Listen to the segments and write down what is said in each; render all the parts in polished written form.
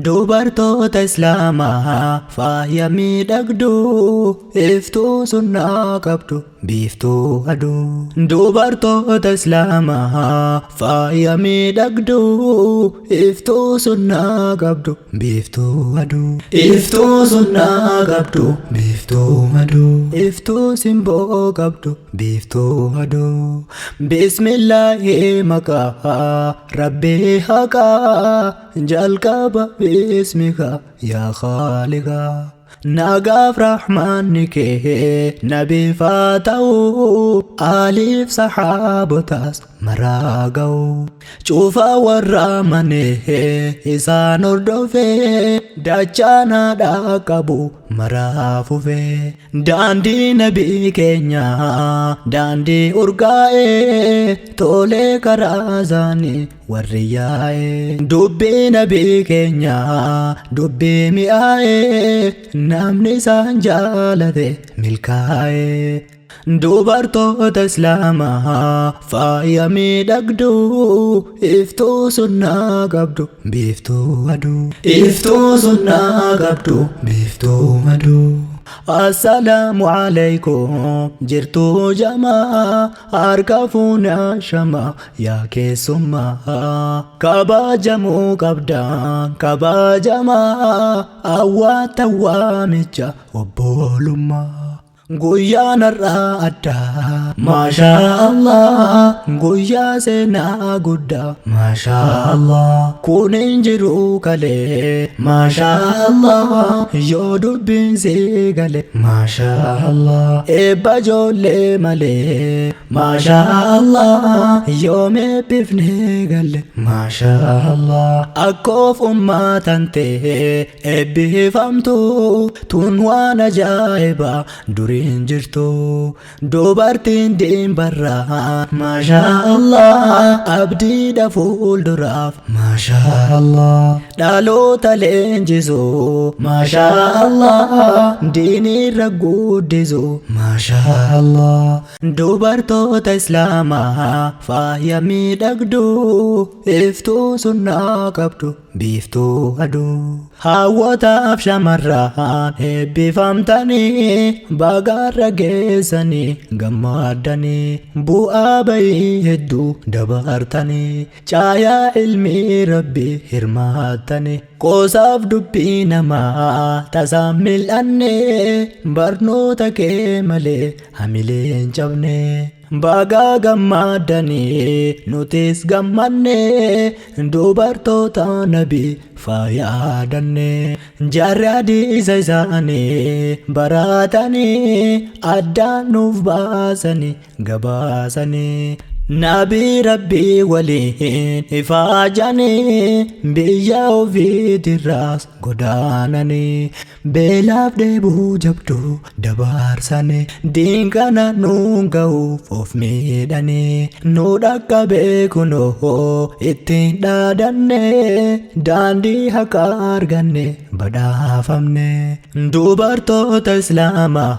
Dubartoota Islaamaa faaya miidhagduu iftuu sunnaa qabdu biiftuu aduu. Dubartoota Islaamaa faaya miidhagduu iftuu sunnaa qabdu biiftuu aduu. Iftuu sunnaa qabdu biiftuu aduu. Iftuu simboo qabdu biiftuu aduu. Bismillaahi maqaa Rabbii haqaa jalqaba باسمك يا خالقا ناقف رحمنك نبي فاتو آلف صحابتاس مراقو شوفا ورامنه إسان اردوفي داچانا داقبو مرافوفي داندي نبي كينيا داندي أرقائي تولي كرازاني والرياء دبي نبي كينيا دبي مئائي نامني سانجالة ملكائي Dubartoota Islaamaa faaya miidhagduu iftuu sunnaa qabdu biiftuu aduu. Iftuu sunnaa qabdu biiftuu aduu. Assalaamu alaykum jirtuu jamaa harka fuunaa shamaa yaa keessummaa kabajamuu qabdaan kabajamaa awwaata waamicha obbolummaa. Guyyaan har'aa addaa Maashaa Allah guyyaa seenaa guddaa Maashaa Allah kun hin jiru kalee Maashaa Allah yoo dubbiin sii galee Maashaa Allah eebba ijoollee malee Maashaa Allah yoo meebbifnee galee Maashaa Allah akkoof ummaatan ta'e eebbifamtu tun waan ajaa'ibaa durii injirtu dubartiin dimbarraan Maashaa Allah abdiidha fuulduraaf Maashaa Allah dhaloota leenjisuu Maashaa Allah diinirra guddisuu Maashaa Allah dubartoota Islaamaa faaya miidhagduu iftuu sunnaa qabdu biiftuu aduu. Hawwataaf shamarraan eebbifamtanii bagaarra geessanii gammaddanii bu'aa bayii hedduu dabartanii caayaa ilmi rabbii hirmaattanii qoosaaf dubbii namaa tasaan mil'annee barnoota kee malee hamilee hin cabne. Baga gammaddanii nutis gammannee dubartoota nabii fayyadannee jaarri hadiisa isaanii baratanii addaan nuuf baasanii gabaasanii. Nabii Rabbii waliin ifaajanii biyya ofiitirraas godaananii beelaaf dheebuu jabduu dabarsanii diinqana nuun ga'uuf of miidhanii nu dhaqqabee kunoo ittiin dhaadannee daandii haqaa arganne badhaafamne. Dubartoota Islaamaa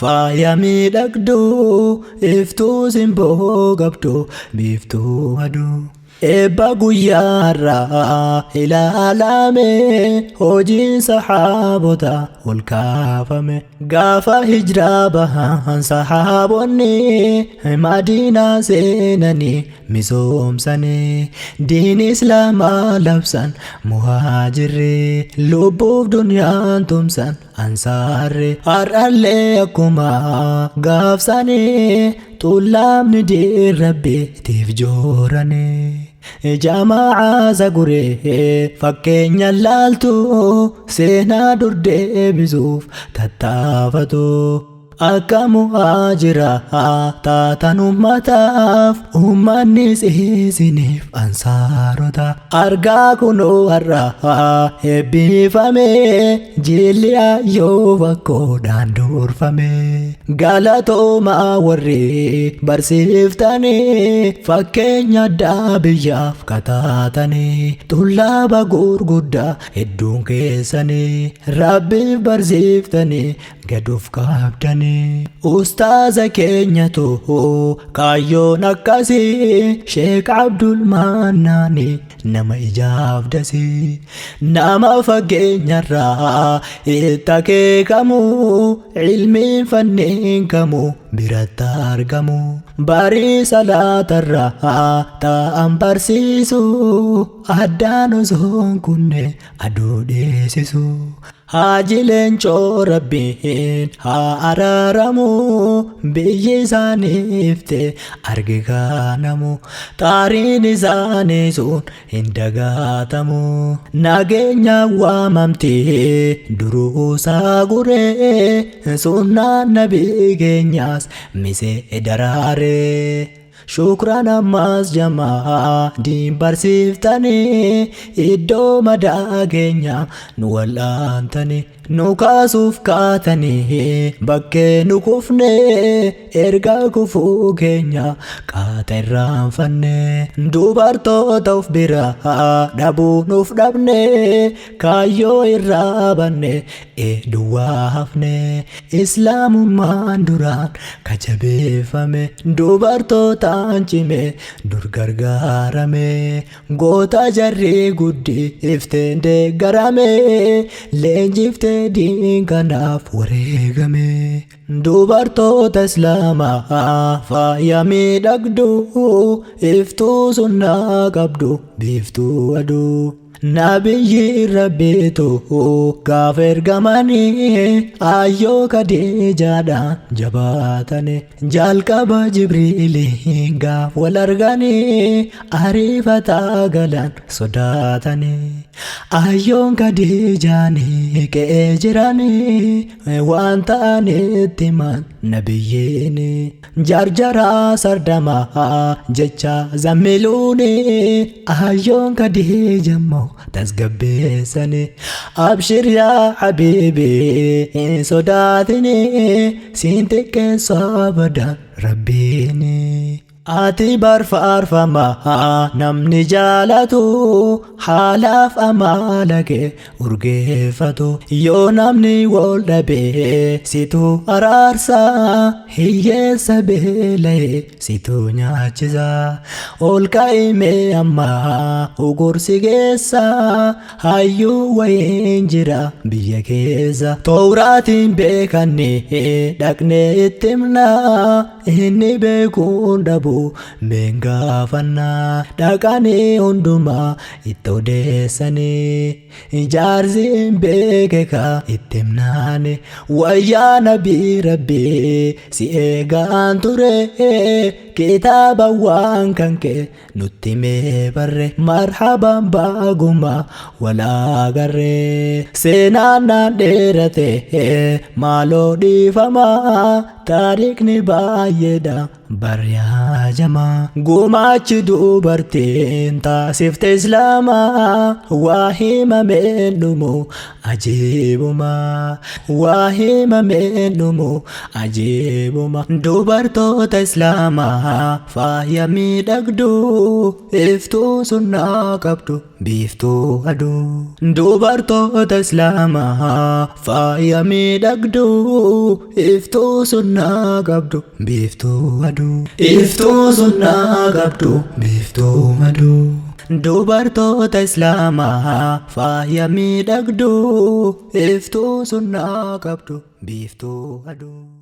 faaya miidhagduu iftuu simboo qabdu biiftuu aduu. Eebba guyyaa har'aa ilaalame hojiin sahaabota ol kaafame gaafa hijiraa bahan sahaabonni Madiinaa seenanii misoomsanii diin Islaamaa labsan muhaajirri lubbuuf dunyaan tumsan ansaarri har'allee akkuma gaafsanii xullaabni diin Rabbiitiif jooranii. Jamaa zaguree fakkeenya laaltu seenaa dur deebisuuf tattaafatu akka muhaajiraa taatan ummataaf ummannis isiniif ansaarota argaa kunoo har'aa eebbifame jilli ayyoo bakkoodhaan durfame galatoomaa warri barsiiftanii fakkeenya addaa biyyaaf kataatanii xullaaba gurguddaa hedduun keessanii rabbiif barsiiftanii gaduuf qabdanii. Ustaaza keenyatu kaayyoon akkasii Sheek Abdul Mannaani nama ijaafdasi. Nama fageenyarraa itti akeekamu ilmiin fanneen kamu biratti argamu. Barii salaatarraa ta'an barsiisu addaan osoon kunne aduu dheessisu. Haaji Leencoo Rabbiin haa araaramu biyyi isaaniif ta'e arge kaanamu. Taariin isaanii sun hin dagaatamu. Nageenya waamamtee duruusaa guree sunnaan nabii keenyaas misee daraaree. Shukran ammas jamaa diin barsiiftanii iddoo madaa keenya nu wal'aantanii. Nu kaasuuf kaatanii bakkee nu kufne erga kufuu keenya qaata irraanfanne. Dubartoota of bira dhabuu nuuf dhabne kaayyoo irraa banne duwwaa hafne. Islaamummaan duraan kajabeeffame dubartootaan cime dur gargaarame. Goota jarrii guddifteen deeggarame leenjiftee diin kanaaf wareegame. Dubartoota Islaamaa faaya miidhagduu iftuu sunnaa qabdu biiftuu aduu. Nabiyyi Rabbiitu gaafa ergamanii ayyoo Khadiijaadhaan jabaatanii. Jalqaba Jibriiliin gaaf wal arganii ariifataa galan sodaatanii. Ayyoon Khadiijaanii qe'ee jiranii waan ta'anitti himan nabiyyiini. Jarjaraa sardamaa jecha zammiluuni ayyoon Khadiijammoo tasgabbeessanii. Abshir yaa habiibi hin sodaatini siin xiqqeessu abadan rabbiini. Ati barfaarfamaa namni jaalatu haalaaf amala kee urgeeffatu. Yoo namni wal dhabee situ araarsa hiyyeessa beela'ee situ nyaachisa. Ol ka'imee ammaa ugursi geessa hayyuu wayiin jira biyya keessa. Tawraatiin beekannee dhaqnee itti himna inni beekuun dhabu meengafannaa. Dhaqanii hundumaa itti odeessanii jaarsiin beekeka itti himnaani. Wayyaa nabii Rabbii si eegaan ture kitaaba waan kan kee nutti mee barre. Marhaban baaguma walaa garree seenaan naan dheerate maaloo dhiifamaa. Taariikni baay'eedha baryaa jamaa. Gumaachi dubartiin taasifte Islaamaa waa himameen dhumu ajiibuma. Waa himameen dhumu ajiibuma. Dubartoota Islaamaa faaya miidhagduu iftuu sunnaa qabdu biiftuu aduu. Dubartoota Islaamaa faaya miidhagduu iftuu sunnaa qabdu biiftuu aduu. Iftuu sunnaa qabdu biiftuu aduu. Dubartoota Islaamaa faaya miidhagduu iftuu sunnaa qabdu biiftuu aduu.